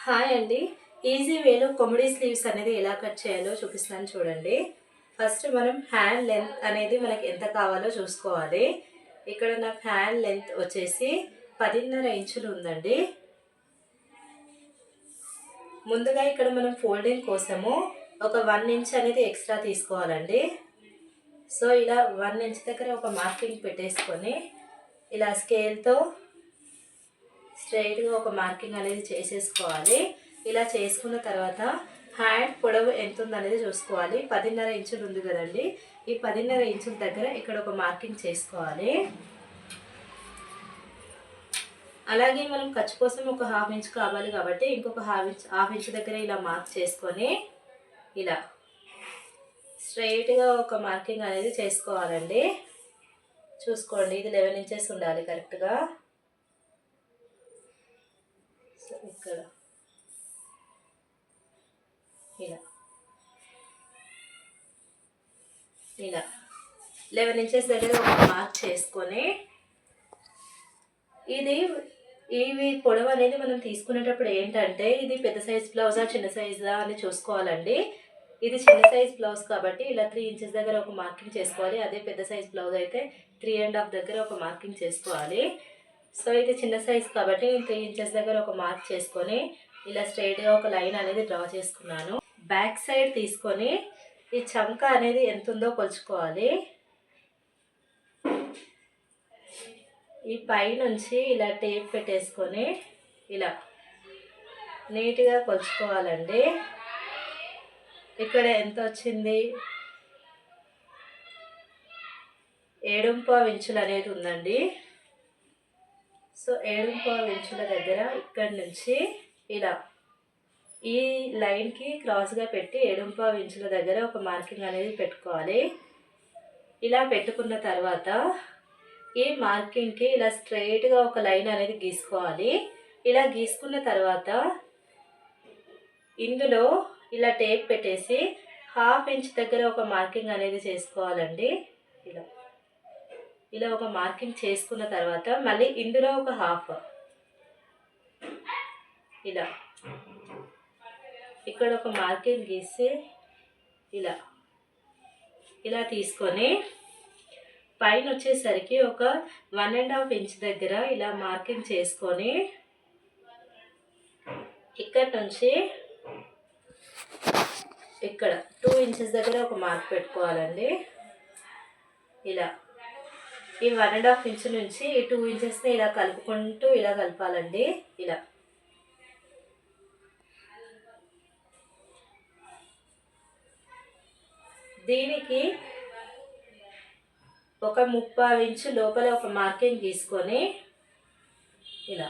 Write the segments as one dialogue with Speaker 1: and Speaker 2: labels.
Speaker 1: Hi అండి. Easy వేలో కొమిడీ sleeves అనేది ఎలా కట్ చేయాలో చూపిస్తున్నాను చూడండి. ఫస్ట్ మనం హ్యాండ్ లెంత్ అనేది మనకి ఎంత కావాలో చూసుకోవాలి. ఇక్కడ నాకు హ్యాండ్ లెంత్ వచ్చేసి 10.5 ఇంచులు ఉందండి. ముందుగా ఇక్కడ మనం ఫోల్డింగ్ కోసము ఒక 1 ఇంచ్ అనేది ఎక్స్ట్రా తీసుకోవాలండి. సో ఇలా 1 ఇంచ్ దగ్గర ఒక మార్కింగ్ పెట్టేసుకొని ఇలా స్కేల్తో స్ట్రైట్గా ఒక మార్కింగ్ అనేది చేసేసుకోవాలి. ఇలా చేసుకున్న తర్వాత హ్యాండ్ పొడవు ఎంత ఉందనేది చూసుకోవాలి. 10.5 ఇంచులు ఉంది కదండి. ఈ 10.5 ఇంచుల దగ్గర ఇక్కడ ఒక మార్కింగ్ చేసుకోవాలి. అలాగే మనం ఖర్చు కోసం ఒక హాఫ్ ఇంచ్ కావాలి కాబట్టి ఇంకొక హాఫ్ ఇంచ్ దగ్గర ఇలా మార్క్ చేసుకొని ఇలా స్ట్రైట్గా ఒక మార్కింగ్ అనేది చేసుకోవాలండి. చూసుకోండి, ఇది 11 ఇంచెస్ ఉండాలి కరెక్ట్గా. సో ఇక్కడ ఇలా 11 ఇంచెస్ దగ్గర ఒక మార్క్ చేసుకొని ఇవి పొడవు అనేది మనం తీసుకునేటప్పుడు ఏంటంటే ఇది పెద్ద సైజ్ బ్లౌజా చిన్న సైజా అని చూసుకోవాలండి. ఇది చిన్న సైజ్ బ్లౌజ్ కాబట్టి ఇలా 3 ఇంచెస్ దగ్గర ఒక మార్కింగ్ చేసుకోవాలి. అదే పెద్ద సైజ్ బ్లౌజ్ అయితే 3.5 దగ్గర ఒక మార్కింగ్ చేసుకోవాలి. సో ఇది చిన్న సైజ్ కాబట్టి నేను 3 ఇంచెస్ దగ్గర ఒక మార్క్ చేసుకొని ఇలా స్ట్రైట్గా ఒక లైన్ అనేది డ్రా చేసుకున్నాను. బ్యాక్ సైడ్ తీసుకొని ఈ చంక అనేది ఎంత ఉందో కొలుచుకోవాలి. ఈ పై నుంచి ఇలా టేప్ పెట్టేసుకొని ఇలా నీట్గా కొలుచుకోవాలండి. ఇక్కడ ఎంత వచ్చింది, 7.5 ఇంచులు అనేది ఉందండి. సో 7.5 ఇంచుల దగ్గర ఇక్కడ నుంచి ఇలా ఈ లైన్కి క్రాస్గా పెట్టి 7.5 ఇంచుల దగ్గర ఒక మార్కింగ్ అనేది పెట్టుకోవాలి. ఇలా పెట్టుకున్న తర్వాత ఈ మార్కింగ్కి ఇలా స్ట్రైట్గా ఒక లైన్ అనేది గీసుకోవాలి. ఇలా గీసుకున్న తర్వాత ఇందులో ఇలా టేప్ పెట్టేసి హాఫ్ ఇంచ్ దగ్గర ఒక మార్కింగ్ అనేది చేసుకోవాలండి. ఇలా ఒక మార్కింగ్ చేసుకున్న తర్వాత మళ్ళీ ఇందులో ఒక హాఫ్ ఇలా ఇక్కడ ఒక మార్కింగ్ గీసి ఇలా తీసుకొని పైన వచ్చేసరికి ఒక 1.5 ఇంచ్ దగ్గర ఇలా మార్కింగ్ చేసుకొని ఇక్కడ నుంచి ఇక్కడ 2 ఇంచెస్ దగ్గర ఒక మార్క్ పెట్టుకోవాలండి. ఇలా ఈ 1.5 ఇంచ్ నుంచి ఈ 2 ఇంచెస్ని ఇలా కలుపుకుంటూ ఇలా కలపాలండి. ఇలా దీనికి ఒక 30 ఇంచు లోపల ఒక మార్కింగ్ తీసుకొని ఇలా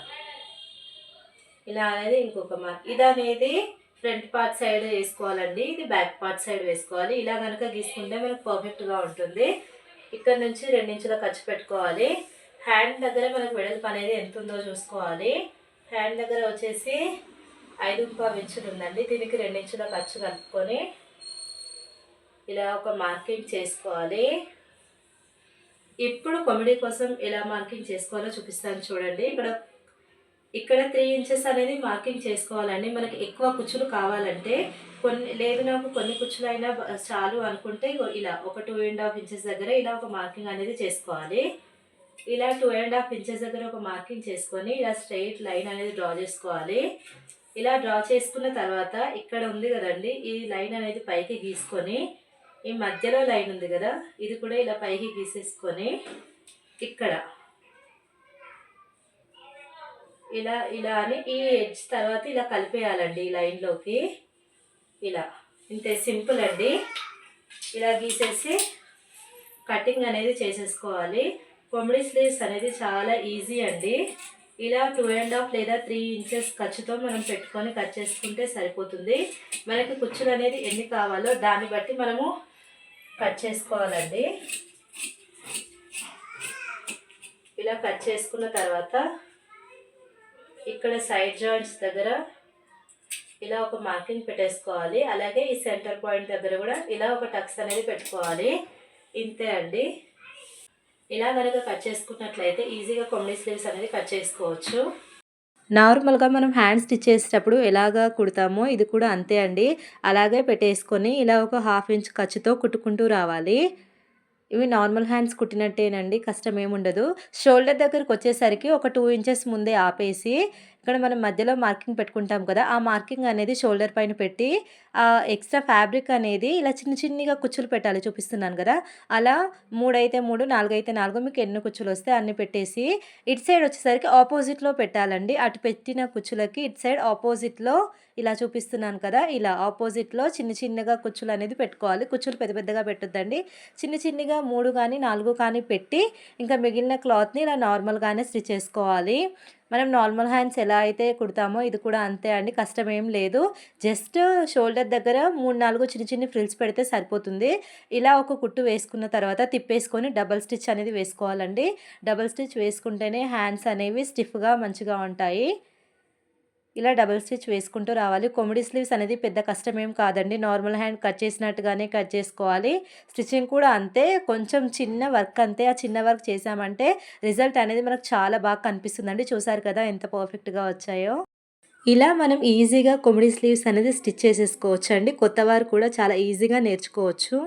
Speaker 1: అనేది ఇంకొక మార్క్. ఇది అనేది ఫ్రంట్ పార్ట్ సైడ్ వేసుకోవాలండి, ఇది బ్యాక్ పార్ట్ సైడ్ వేసుకోవాలి. ఇలా కనుక గీసుకుంటే మనకు పర్ఫెక్ట్గా ఉంటుంది. ఇక్కడ నుంచి 2 ఇంచుల ఖర్చు పెట్టుకోవాలి. హ్యాండ్ దగ్గర మనకు వెడల్పు అనేది ఎంత ఉందో చూసుకోవాలి. హ్యాండ్ దగ్గర వచ్చేసి 5.5 ఇంచులు ఉందండి. దీనికి 2 ఇంచుల ఖర్చు కలుపుకొని ఇలా ఒక మార్కింగ్ చేసుకోవాలి. ఇప్పుడు కొమిడీ కోసం ఎలా మార్కింగ్ చేసుకోవాలో చూపిస్తాను చూడండి. ఇక్కడ 3 ఇంచెస్ అనేది మార్కింగ్ చేసుకోవాలండి. మనకి ఎక్కువ కుచ్చులు కావాలంటే నాకు కొన్ని కుచ్చులు అయినా చాలు అనుకుంటే ఇలా ఒక 2.5 ఇంచెస్ దగ్గర ఇలా ఒక మార్కింగ్ అనేది చేసుకోవాలి. ఇలా 2.5 ఇంచెస్ దగ్గర ఒక మార్కింగ్ చేసుకొని ఇలా స్ట్రైట్ లైన్ అనేది డ్రా చేసుకోవాలి. ఇలా డ్రా చేసుకున్న తర్వాత ఇక్కడ ఉంది కదండి, ఈ లైన్ అనేది పైకి గీసుకొని ఈ మధ్యలో లైన్ ఉంది కదా, ఇది కూడా ఇలా పైకి గీసేసుకొని ఇక్కడ ఇలా అని ఈ ఎడ్జ్ తర్వాత ఇలా కలిపేయాలండి ఈ లైన్లోకి. ఇలా ఇంతే, సింపుల్ అండి. ఇలా గీసేసి కటింగ్ అనేది చేసేసుకోవాలి. కొమిడీ స్లీవ్స్ అనేది చాలా ఈజీ అండి. ఇలా 2.5 లేదా 3 ఇంచెస్ ఖర్చుతో మనం పెట్టుకొని కట్ చేసుకుంటే సరిపోతుంది. మనకి కుచ్చులు అనేది ఎన్ని కావాలో దాన్ని బట్టి మనము కట్ చేసుకోవాలండి. ఇలా కట్ చేసుకున్న తర్వాత ఇక్కడ సైడ్ జాయింట్స్ దగ్గర ఇలా ఒక మార్కింగ్ పెట్టేసుకోవాలి. అలాగే ఈ సెంటర్ పాయింట్ దగ్గర కూడా ఇలా ఒక టక్స్ అనేది పెట్టుకోవాలి. ఇంతే అండి. ఇలా కనుక కట్ చేసుకున్నట్లయితే ఈజీగా కొమిడీ స్లీవ్స్ అనేది కట్ చేసుకోవచ్చు. నార్మల్‌గా మనం హ్యాండ్ స్టిచ్ చేసేటప్పుడు ఎలాగా కుడతామో ఇది కూడా అంతే అండి. అలాగే పెట్టేసుకొని ఇలా ఒక హాఫ్ ఇంచ్ ఖర్చుతో కుట్టుకుంటూ రావాలి. ఇవి నార్మల్ హ్యాండ్స్ కుట్టినట్టేనండి. కష్టమేముండదు. షోల్డర్ దగ్గరకొచ్చేసరికి ఒక 2 ఇంచెస్ ముందే ఆపేసి, ఇక్కడ మనం మధ్యలో మార్కింగ్ పెట్టుకుంటాం కదా! ఆ మార్కింగ్ అనేది షోల్డర్ పైన పెట్టి, ఎక్స్‌ట్రా ఫ్యాబ్రిక్ అనేది ఇలా చిన్నిగా కుచ్చులు పెట్టాలి చూపిస్తున్నాను గదా! అలా 3 అయితే 3, 4 అయితే 4 మీకు ఎన్ని కుచ్చులొస్తే అన్ని పెట్టేసి, ఇటు సైడ్ వచ్చేసరికి ఆపోజిట్‌లో పెట్టాలండి. అటు పెట్టిన కుచ్చులకి ఇటు సైడ్ ఆపోజిట్‌లో ఇలా చూపిస్తున్నాను కదా! ఇలా ఆపోజిట్‌లో చిన్నగా కుచ్చులనేది పెట్టుకోవాలి. కుచ్చులు పెద్దగా పెట్టొద్దండి. చిన్నగా 3 గానీ, 4 కానీ పెట్టి, ఇంకా మిగిలిన క్లాత్‌ని ఇలా నార్మల్‌గానే స్టిచ్ చేసుకోవాలి. మనం నార్మల్ హ్యాండ్స్ ఎలా అయితే కుడతామో ఇది కూడా అంతే అండి. కష్టమేం లేదు. జస్ట్ షోల్డర్ దగ్గర 3, 4 చిన్ని ఫ్రిల్స్ పెడితే సరిపోతుంది. ఇలా ఒక కుట్టు వేసుకున్న తర్వాత తిప్పేసుకొని డబుల్ స్టిచ్ అనేది వేసుకోవాలండి. డబుల్ స్టిచ్ వేసుకుంటేనే హ్యాండ్స్ అనేవి స్టిఫ్‌గా మంచిగా ఉంటాయి. ఇలా డబుల్ స్టిచ్ వేసుకుంటూ రావాలి. కొమిడి స్లీవ్స్ అనేది పెద్ద కష్టమేం కాదండి. నార్మల్ హ్యాండ్ కట్ చేసినట్టుగానే కట్ చేసుకోవాలి. స్టిచ్చింగ్ కూడా అంతే. కొంచెం చిన్న వర్క్ అంతే. ఆ చిన్న వర్క్ చేశామంటే రిజల్ట్ అనేది మనకు చాలా బాగా కనిపిస్తుందండి. చూసారు కదా ఎంత పర్ఫెక్ట్‌గా వచ్చాయో. ఇలా మనం ఈజీగా కొమిడి స్లీవ్స్ అనేది స్టిచ్ చేసేసుకోవచ్చండి. కొత్తవారు కూడా చాలా ఈజీగా నేర్చుకోవచ్చు.